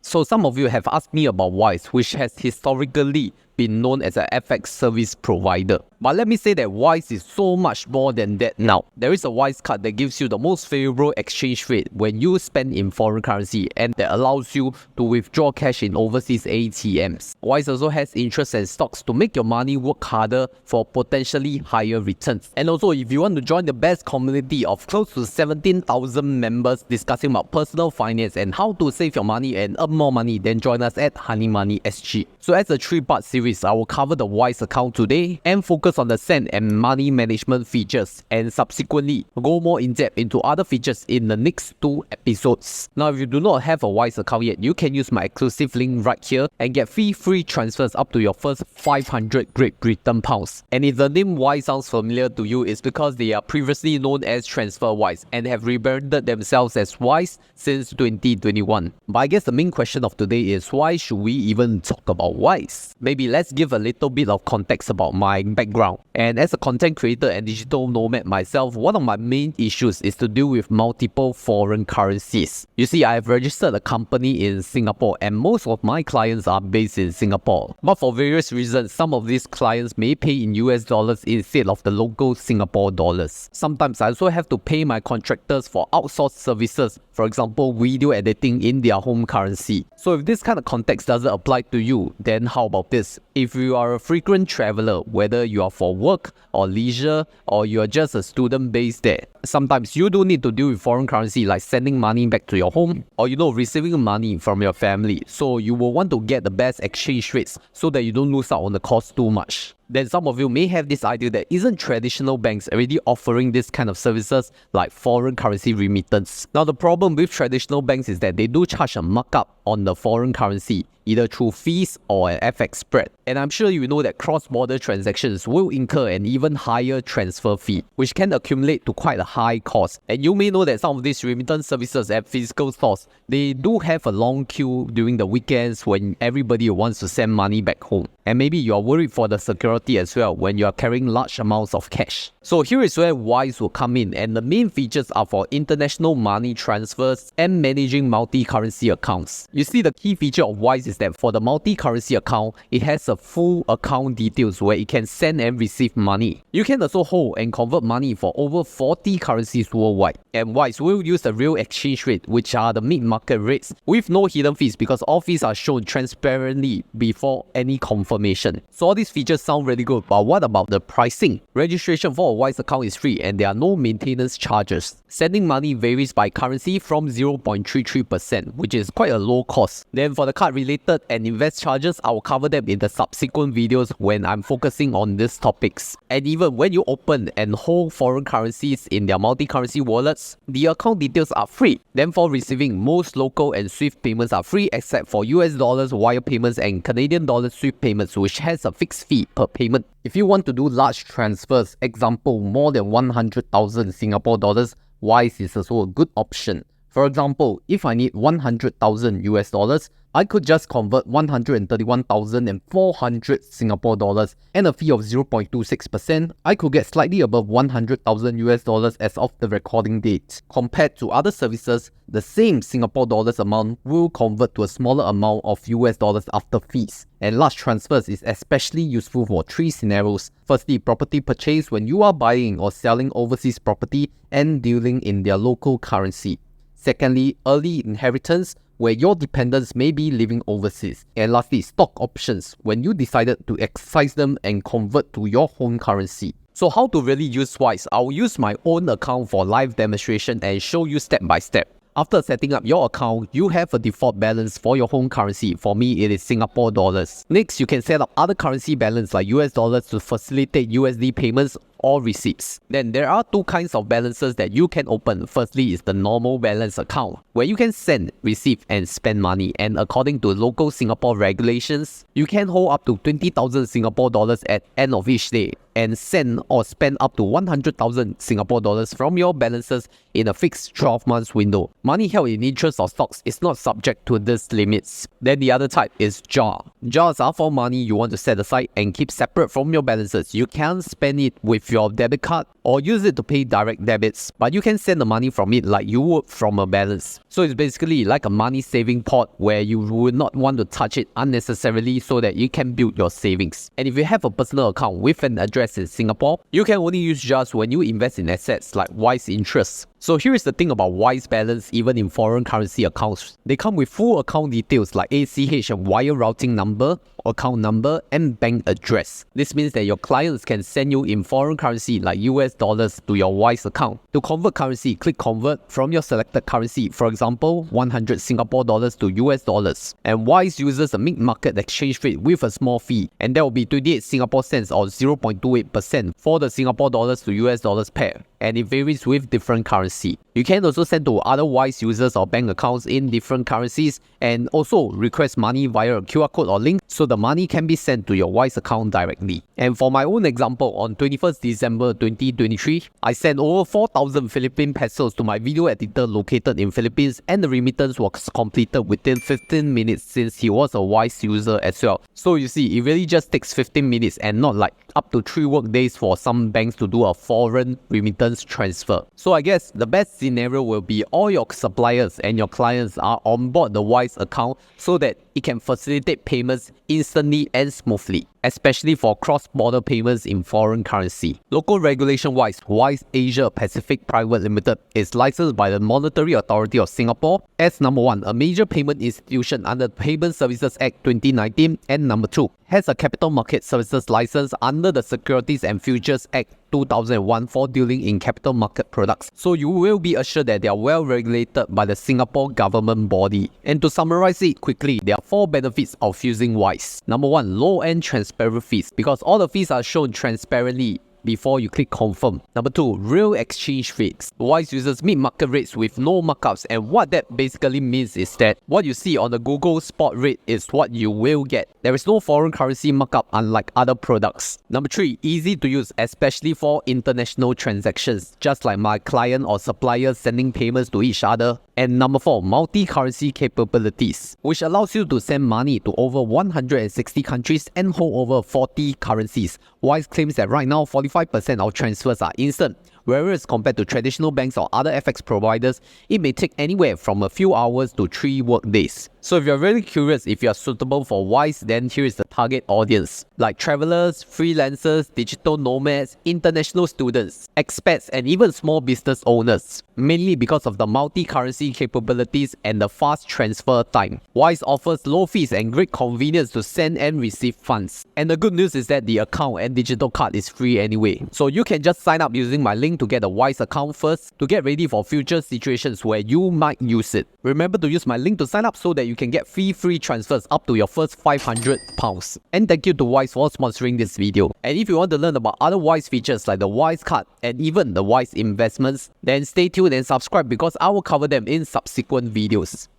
So some of you have asked me about Wise, which has historically been known as an FX service provider. But let me say that Wise is so much more than that now. There is a Wise card that gives you the most favorable exchange rate when you spend in foreign currency, and that allows you to withdraw cash in overseas ATMs. Wise also has interest and stocks to make your money work harder for potentially higher returns. And also, if you want to join the best community of close to 17,000 members discussing about personal finance and how to save your money and earn more money, then join us at Honey Money SG. So as a 3-part series, I will cover the Wise account today and focus on the send and money management features, and subsequently go more in depth into other features in the next 2 episodes. Now, if you do not have a Wise account yet, you can use my exclusive link right here and get free transfers up to your first 500 Great Britain pounds. And if the name Wise sounds familiar to you, it's because they are previously known as TransferWise and have rebranded themselves as Wise since 2021. But I guess the main question of today is, why should we even talk about Wise? Maybe let's give a little bit of context about my background. And as a content creator and digital nomad myself, one of my main issues is to deal with multiple foreign currencies. You see, I have registered a company in Singapore and most of my clients are based in Singapore. But for various reasons, some of these clients may pay in US dollars instead of the local Singapore dollars. Sometimes I also have to pay my contractors for outsourced services, for example, video editing in their home currency. So if this kind of context doesn't apply to you, then how about this? If you are a frequent traveler, whether you are for work or leisure, or you are just a student based there, sometimes you do need to deal with foreign currency like sending money back to your home or receiving money from your family. So you will want to get the best exchange rates so that you don't lose out on the cost too much. Then some of you may have this idea that isn't traditional banks already offering this kind of services like foreign currency remittance? Now the problem with traditional banks is that they do charge a markup on the foreign currency, either through fees or an FX spread. And I'm sure you know that cross-border transactions will incur an even higher transfer fee, which can accumulate to quite a high cost. And you may know that some of these remittance services at physical stores, they do have a long queue during the weekends when everybody wants to send money back home. And maybe you are worried for the security as well when you are carrying large amounts of cash. So here is where Wise will come in, and the main features are for international money transfers and managing multi-currency accounts. You see, the key feature of Wise is that for the multi-currency account, it has a full account details where it can send and receive money. You can also hold and convert money for over 40 currencies worldwide. And Wise will use the real exchange rate, which are the mid-market rates, with no hidden fees because all fees are shown transparently before any confirmation. So all these features sound really good, but what about the pricing? Registration for a Wise account is free and there are no maintenance charges. Sending money varies by currency from 0.33%, which is quite a low cost. Then for the card related and invest charges, I will cover them in the subsequent videos when I'm focusing on these topics. And even when you open and hold foreign currencies in their multi-currency wallets, the account details are free. Then for receiving, most local and SWIFT payments are free except for US dollars wire payments and Canadian dollars SWIFT payments, which has a fixed fee per payment. If you want to do large transfers, example more than 100,000 Singapore dollars, Wise is also a good option. For example, if I need 100,000 US dollars, I could just convert 131,400 Singapore dollars and a fee of 0.26%. I could get slightly above 100,000 US dollars as of the recording date. Compared to other services, the same Singapore dollars amount will convert to a smaller amount of US dollars after fees. And large transfers is especially useful for 3 scenarios. Firstly, property purchase when you are buying or selling overseas property and dealing in their local currency. Secondly, early inheritance, where your dependents may be living overseas. And lastly, stock options, when you decided to exercise them and convert to your home currency. So how to really use Wise? I'll use my own account for live demonstration and show you step by step. After setting up your account, you have a default balance for your home currency. For me, it is Singapore dollars. Next, you can set up other currency balance like US dollars to facilitate USD payments or receipts. Then there are 2 kinds of balances that you can open. Firstly is the normal balance account, where you can send, receive and spend money, and according to local Singapore regulations, you can hold up to 20,000 Singapore dollars at end of each day and send or spend up to 100,000 Singapore dollars from your balances in a fixed 12 months window. Money held in interest or stocks is not subject to these limits. Then the other type is JAR. JARs are for money you want to set aside and keep separate from your balances. You can spend it with with your debit card or use it to pay direct debits, but you can send the money from it like you would from a balance. So it's basically like a money saving pot where you would not want to touch it unnecessarily so that you can build your savings. And if you have a personal account with an address in Singapore, you can only use just when you invest in assets like Wise Interest. So here is the thing about Wise Balance even in foreign currency accounts. They come with full account details like ACH and wire routing number, account number, and bank address. This means that your clients can send you in foreign currency like US dollars to your Wise account. To convert currency, click convert from your selected currency, for example 100 Singapore dollars to US dollars. And Wise uses a mid-market exchange rate with a small fee, and that will be 28 Singapore cents or 0.28% for the Singapore dollars to US dollars pair, and it varies with different currency. You can also send to other Wise users or bank accounts in different currencies, and also request money via a QR code or link so the money can be sent to your Wise account directly. And for my own example, on 21st December 2023, I sent over 4,000 Philippine pesos to my video editor located in Philippines, and the remittance was completed within 15 minutes since he was a Wise user as well. So you see, it really just takes 15 minutes and not like up to 3 work days for some banks to do a foreign remittance transfer. So I guess the best scenario will be all your suppliers and your clients are on board the Wise account so that it can facilitate payments instantly and smoothly, especially for cross-border payments in foreign currency. Local regulation-wise, Wise Asia Pacific Private Limited is licensed by the Monetary Authority of Singapore as number 1, a major payment institution under the Payment Services Act 2019, and number 2, has a capital market services license under the Securities and Futures Act 2001 for dealing in capital market products. So you will be assured that they are well regulated by the Singapore government body. And to summarize it quickly, there are 4 benefits of using Wise. Number 1, low and transparent fees, because all the fees are shown transparently before you click confirm. Number 2, real exchange rates. Wise uses mid-market rates with no markups, and what that basically means is that what you see on the Google spot rate is what you will get. There is no foreign currency markup unlike other products. Number 3, easy to use, especially for international transactions, just like my client or supplier sending payments to each other. And number 4, multi-currency capabilities, which allows you to send money to over 160 countries and hold over 40 currencies. Wise claims that right now 45% of transfers are instant, whereas compared to traditional banks or other FX providers, it may take anywhere from a few hours to 3 work days. So if you're really curious if you are suitable for Wise, then here is the target audience, like travelers, freelancers, digital nomads, international students, expats, and even small business owners, mainly because of the multi-currency capabilities and the fast transfer time. Wise offers low fees and great convenience to send and receive funds. And the good news is that the account and digital card is free anyway. So you can just sign up using my link to get a Wise account first to get ready for future situations where you might use it. Remember to use my link to sign up so that you can get free transfers up to your first £500. And thank you to Wise for sponsoring this video. And if you want to learn about other Wise features like the Wise card and even the Wise investments, then stay tuned and subscribe because I will cover them in subsequent videos.